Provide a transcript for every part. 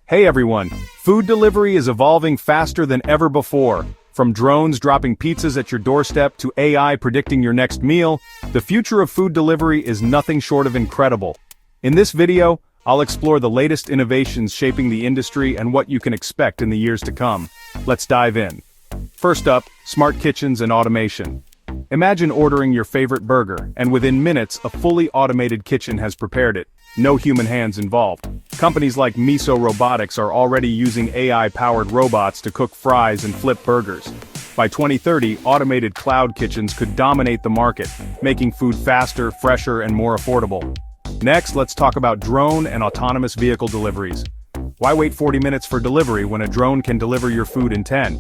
Hey everyone, food delivery is evolving faster than ever before. From drones dropping pizzas at your doorstep to AI predicting your next meal, the future of food delivery is nothing short of incredible. In this video, I'll explore the latest innovations shaping the industry and what you can expect in the years to come. Let's dive in. First up, smart kitchens and automation. Imagine ordering your favorite burger, and within minutes, a fully automated kitchen has prepared it. No human hands involved. Companies like Miso Robotics are already using AI-powered robots to cook fries and flip burgers. By 2030, automated cloud kitchens could dominate the market, making food faster, fresher, and more affordable. Next, let's talk about drone and autonomous vehicle deliveries. Why wait 40 minutes for delivery when a drone can deliver your food in 10?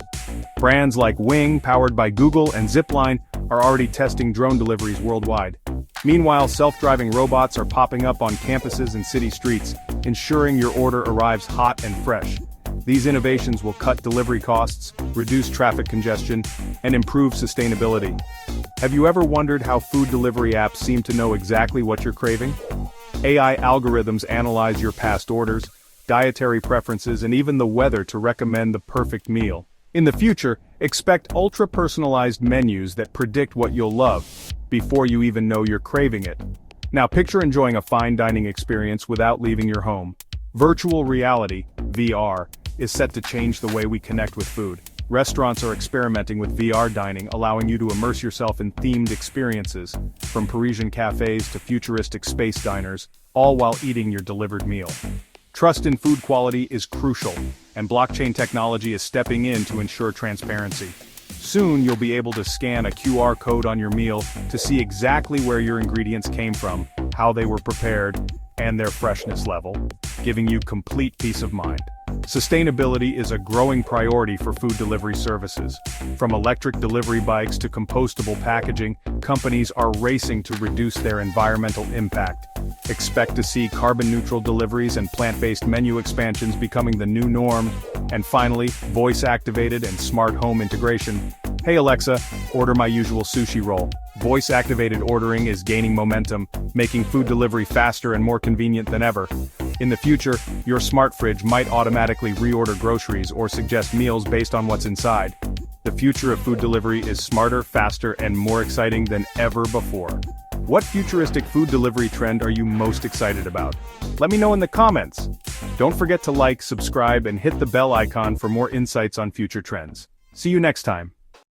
Brands like Wing, powered by Google, and Zipline are already testing drone deliveries worldwide. Meanwhile, self-driving robots are popping up on campuses and city streets, ensuring your order arrives hot and fresh. These innovations will cut delivery costs, reduce traffic congestion, and improve sustainability. Have you ever wondered how food delivery apps seem to know exactly what you're craving? AI algorithms analyze your past orders, dietary preferences, and even the weather to recommend the perfect meal. In the future, expect ultra-personalized menus that predict what you'll love, before you even know you're craving it. Now picture enjoying a fine dining experience without leaving your home. Virtual reality, VR, is set to change the way we connect with food. Restaurants are experimenting with VR dining, allowing you to immerse yourself in themed experiences, from Parisian cafes to futuristic space diners, all while eating your delivered meal. Trust in food quality is crucial, and blockchain technology is stepping in to ensure transparency. Soon you'll be able to scan a QR code on your meal to see exactly where your ingredients came from, how they were prepared, and their freshness level, giving you complete peace of mind. Sustainability is a growing priority for food delivery services. From electric delivery bikes to compostable packaging, companies are racing to reduce their environmental impact. Expect to see carbon-neutral deliveries and plant-based menu expansions becoming the new norm. And finally, voice-activated and smart home integration. Hey Alexa, order my usual sushi roll. Voice-activated ordering is gaining momentum, making food delivery faster and more convenient than ever. In the future, your smart fridge might automatically reorder groceries or suggest meals based on what's inside. The future of food delivery is smarter, faster, and more exciting than ever before. What futuristic food delivery trend are you most excited about? Let me know in the comments. Don't forget to like, subscribe, and hit the bell icon for more insights on future trends. See you next time.